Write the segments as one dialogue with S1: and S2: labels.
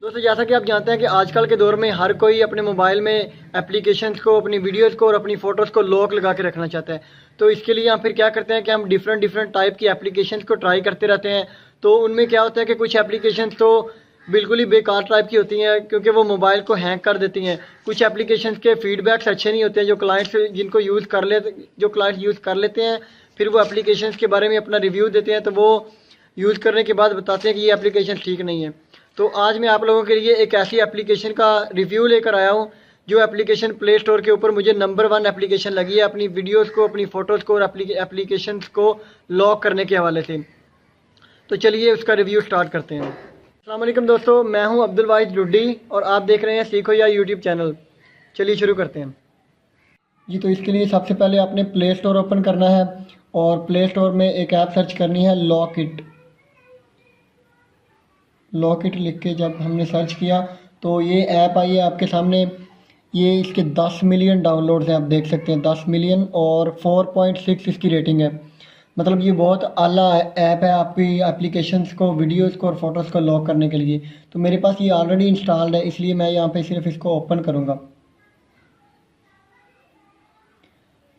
S1: दोस्तों जैसा कि आप जानते हैं कि आजकल के दौर में हर कोई अपने मोबाइल में एप्लीकेशंस को, अपनी वीडियोस को और अपनी फ़ोटोज़ को लॉक लगा के रखना चाहता है। तो इसके लिए हम फिर क्या करते हैं कि हम डिफरेंट डिफरेंट टाइप की एप्लीकेशंस को ट्राई करते रहते हैं। तो उनमें क्या होता है कि कुछ एप्लीकेशंस तो बिल्कुल ही बेकार टाइप की होती हैं क्योंकि वो मोबाइल को हैंग कर देती हैं। कुछ एप्लीकेशंस के फीडबैक्स अच्छे नहीं होते हैं, जो क्लाइंट्स यूज़ कर लेते हैं फिर वो एप्लीकेशंस के बारे में अपना रिव्यू देते हैं, तो वो यूज़ करने के बाद बताते हैं कि ये एप्लीकेशन ठीक नहीं है। तो आज मैं आप लोगों के लिए एक ऐसी एप्लीकेशन का रिव्यू लेकर आया हूँ जो एप्लीकेशन प्ले स्टोर के ऊपर मुझे नंबर 1 एप्लीकेशन लगी है अपनी वीडियोस को, अपनी फ़ोटोज़ को और एप्लीकेशंस को लॉक करने के हवाले से। तो चलिए उसका रिव्यू स्टार्ट करते हैं। अस्सलाम वालेकुम दोस्तों, मैं हूं अब्दुल वाहिद लुड्डी और आप देख रहे हैं सीखो या यूट्यूब चैनल। चलिए शुरू करते हैं जी। तो इसके लिए सबसे पहले आपने प्ले स्टोर ओपन करना है और प्ले स्टोर में एक ऐप सर्च करनी है लॉक इट लिख के जब हमने सर्च किया तो ये ऐप आई है आपके सामने। ये इसके 10 मिलियन डाउनलोड्स हैं, आप देख सकते हैं 10 मिलियन और 4.6 इसकी रेटिंग है। मतलब ये बहुत आला ऐप है आपकी एप्लीकेशंस को, वीडियोस को और फोटोज़ को लॉक करने के लिए। तो मेरे पास ये ऑलरेडी इंस्टॉल्ड है, इसलिए मैं यहाँ पे सिर्फ इसको ओपन करूँगा।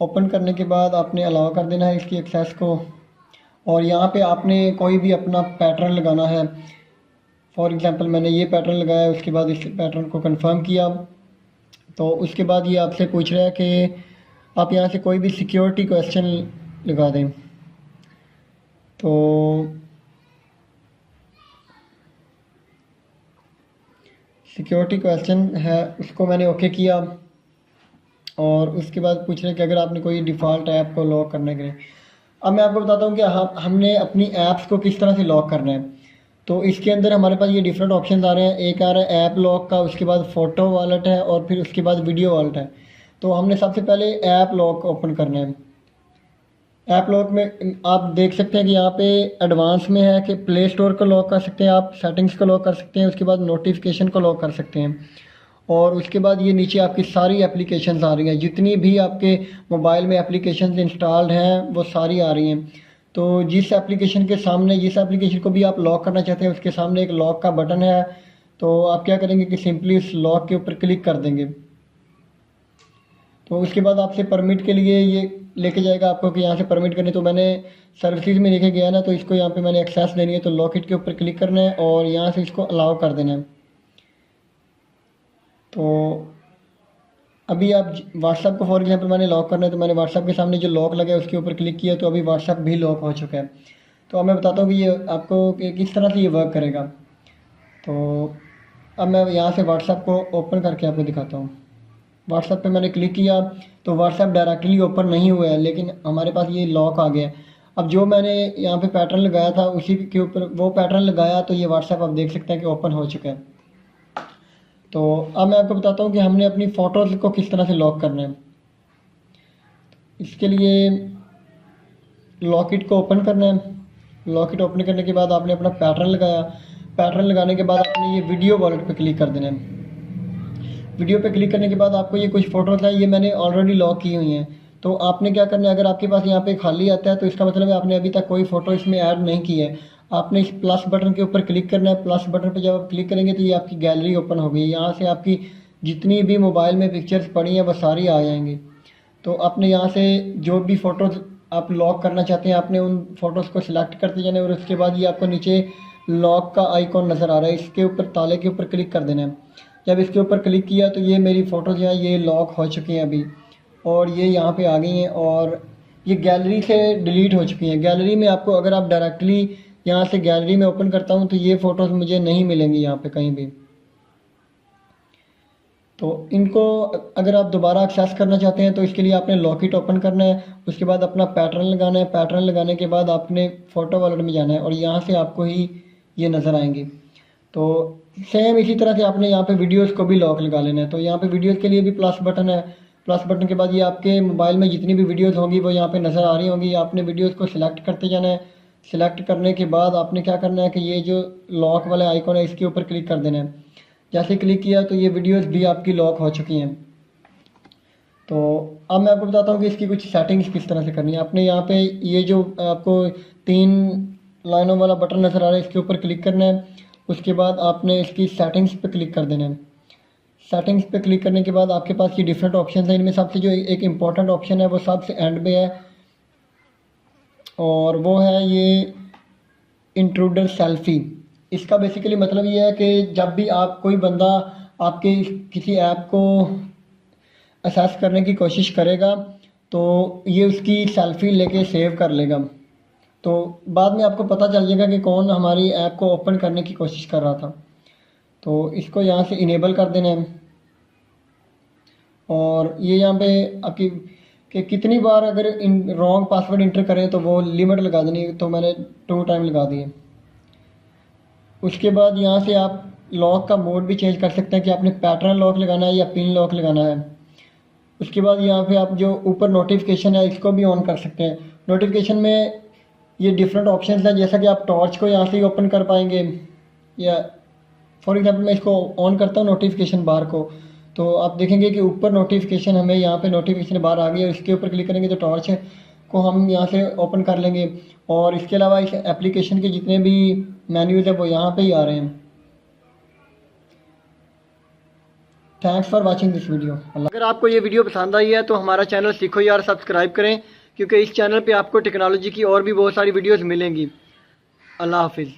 S1: ओपन करने के बाद आपने अलाउ कर देना है इसकी एक्सेस को और यहाँ पे आपने कोई भी अपना पैटर्न लगाना है। फॉर एग्ज़ाम्पल मैंने ये पैटर्न लगाया, उसके बाद इस पैटर्न को कंफर्म किया। तो उसके बाद ये आपसे पूछ रहा है कि आप यहाँ से कोई भी सिक्योरिटी क्वेश्चन लगा दें। तो सिक्योरिटी क्वेश्चन है, उसको मैंने ओके किया और उसके बाद पूछ रहे हैं कि अगर आपने कोई डिफ़ॉल्ट ऐप को लॉक करने के लिए। अब मैं आपको बताता हूँ कि हमने अपनी ऐप्स को किस तरह से लॉक करना है। तो इसके अंदर हमारे पास ये डिफरेंट ऑप्शंस आ रहे हैं। एक आ रहा है ऐप लॉक का, उसके बाद फ़ोटो वॉलेट है और फिर उसके बाद वीडियो वॉलेट है। तो हमने सबसे पहले ऐप लॉक ओपन करना है। ऐप लॉक में आप देख सकते हैं कि यहाँ पे एडवांस में है कि प्ले स्टोर को लॉक कर सकते हैं, आप सेटिंग्स को लॉक कर सकते हैं, उसके बाद नोटिफिकेशन को लॉक कर सकते हैं और उसके बाद ये नीचे आपकी सारी एप्लीकेशंस आ रही हैं। जितनी भी आपके मोबाइल में एप्लीकेशंस इंस्टॉल्ड हैं वो सारी आ रही हैं। तो जिस एप्लीकेशन को भी आप लॉक करना चाहते हैं उसके सामने एक लॉक का बटन है। तो आप क्या करेंगे कि सिंपली उस लॉक के ऊपर क्लिक कर देंगे। तो उसके बाद आपसे परमिट के लिए ये लेके जाएगा आपको कि यहाँ से परमिट करनी। तो मैंने सर्विसेज में लेके गया ना, तो इसको यहाँ पे मैंने एक्सेस देनी है। तो लॉक इट के ऊपर क्लिक करना है और यहाँ से इसको अलाउ कर देना है। तो अभी आप व्हाट्सएप को फॉर एग्जांपल मैंने लॉक करना है, तो मैंने व्हाट्सएप के सामने जो लॉक लगा है उसके ऊपर क्लिक किया तो अभी व्हाट्सएप भी लॉक हो चुका है। तो अब मैं बताता हूँ कि ये आपको किस तरह से ये वर्क करेगा। तो अब मैं यहाँ से व्हाट्सएप को ओपन करके आपको दिखाता हूँ। व्हाट्सएप पे मैंने क्लिक किया तो व्हाट्सएप डायरेक्टली ओपन नहीं हुआ है, लेकिन हमारे पास ये लॉक आ गया है। अब जो मैंने यहाँ पे पैटर्न लगाया था उसी के ऊपर वो पैटर्न लगाया तो ये व्हाट्सएप आप देख सकते हैं कि ओपन हो चुका है। तो अब मैं आपको बताता हूँ कि हमने अपनी फ़ोटोज़ को किस तरह से लॉक करना है। इसके लिए लॉक इट को ओपन करना है। लॉक इट ओपन करने के बाद आपने अपना पैटर्न लगाया। पैटर्न लगाने के बाद आपने ये वीडियो वॉलेट पे क्लिक कर देना है। वीडियो पे क्लिक करने के बाद आपको ये कुछ फ़ोटोज़ हैं, ये मैंने ऑलरेडी लॉक की हुई हैं। तो आपने क्या करना है, अगर आपके पास यहाँ पे खाली आता है तो इसका मतलब है आपने अभी तक कोई फ़ोटो इसमें ऐड नहीं की है। आपने इस प्लस बटन के ऊपर क्लिक करना है। प्लस बटन पे जब आप क्लिक करेंगे तो ये आपकी गैलरी ओपन हो गई। यहाँ से आपकी जितनी भी मोबाइल में पिक्चर्स पड़ी हैं वो सारी आ जाएंगी। तो आपने यहाँ से जो भी फ़ोटोज़ आप लॉक करना चाहते हैं आपने उन फ़ोटोज़ को सिलेक्ट करते जाना है और उसके बाद ये आपको नीचे लॉक का आइकॉन नज़र आ रहा है, इसके ऊपर ताले के ऊपर क्लिक कर देना है। जब इसके ऊपर क्लिक किया तो ये मेरी फ़ोटोज़ हैं, ये लॉक हो चुकी हैं अभी और ये यहाँ पे आ गई हैं और ये गैलरी से डिलीट हो चुकी हैं। गैलरी में आपको अगर आप डायरेक्टली यहाँ से गैलरी में ओपन करता हूँ तो ये फ़ोटोज़ मुझे नहीं मिलेंगी यहाँ पे कहीं भी। तो इनको अगर आप दोबारा एक्सेस करना चाहते हैं तो इसके लिए आपने लॉक इट ओपन करना है, उसके बाद अपना पैटर्न लगाना है। पैटर्न लगाने के बाद आपने फ़ोटो वॉलेट में जाना है और यहाँ से आपको ही ये नज़र आएंगे। तो सेम इसी तरह से आपने यहाँ पे वीडियोस को भी लॉक लगा लेना है। तो यहाँ पे वीडियोस के लिए भी प्लस बटन है। प्लस बटन के बाद ये आपके मोबाइल में जितनी भी वीडियोस होंगी वो यहाँ पे नज़र आ रही होंगी। आपने वीडियोस को सिलेक्ट करते जाना है। सिलेक्ट करने के बाद आपने क्या करना है कि ये जो लॉक वाला आइकॉन है इसके ऊपर क्लिक कर देना है। जैसे क्लिक किया तो ये वीडियोस भी आपकी लॉक हो चुकी हैं। तो अब मैं आपको बताता हूँ कि इसकी कुछ सेटिंग्स किस तरह से करनी है। आपने यहाँ पे ये जो आपको 3 लाइनों वाला बटन नज़र आ रहा है इसके ऊपर क्लिक करना है। उसके बाद आपने इसकी सेटिंग्स पे क्लिक कर देना है। सेटिंग्स पे क्लिक करने के बाद आपके पास ये डिफरेंट ऑप्शन है, इनमें सबसे जो एक इम्पॉर्टेंट ऑप्शन है वो सबसे एंड पे है, और वो है ये इंट्रूडर सेल्फी। इसका बेसिकली मतलब ये है कि जब भी आप कोई बंदा आपके किसी ऐप को असेस करने की कोशिश करेगा तो ये उसकी सेल्फी लेके सेव कर लेगा। तो बाद में आपको पता चल जाएगा कि कौन हमारी ऐप को ओपन करने की कोशिश कर रहा था। तो इसको यहाँ से इनेबल कर देना है, और ये यहाँ पे आपकी कि कितनी बार अगर इन रॉन्ग पासवर्ड इंटर करें तो वो लिमिट लगा देनी है, तो मैंने 2 टाइम लगा दिए। उसके बाद यहाँ से आप लॉक का मोड भी चेंज कर सकते हैं कि आपने पैटर्न लॉक लगाना है या पिन लॉक लगाना है। उसके बाद यहाँ पे आप जो ऊपर नोटिफिकेशन है इसको भी ऑन कर सकते हैं। नोटिफिकेशन में ये डिफरेंट ऑप्शंस हैं, जैसा कि आप टॉर्च को यहाँ से ही ओपन कर पाएंगे, या फॉर एग्जांपल मैं इसको ऑन करता हूँ नोटिफिकेशन बार को, तो आप देखेंगे कि ऊपर नोटिफिकेशन हमें यहाँ पे नोटिफिकेशन बार आ गई है, इसके ऊपर क्लिक करेंगे तो टॉर्च को हम यहाँ से ओपन कर लेंगे। और इसके अलावा इस एप्लीकेशन के जितने भी मेन्यूज़ हैं वो यहाँ पे ही आ रहे हैं। Thanks for watching this video. अगर आपको ये वीडियो पसंद आई है तो हमारा चैनल सीखो यार सब्सक्राइब करें, क्योंकि इस चैनल पे आपको टेक्नोलॉजी की और भी बहुत सारी वीडियोस मिलेंगी। अल्लाह हाफिज़।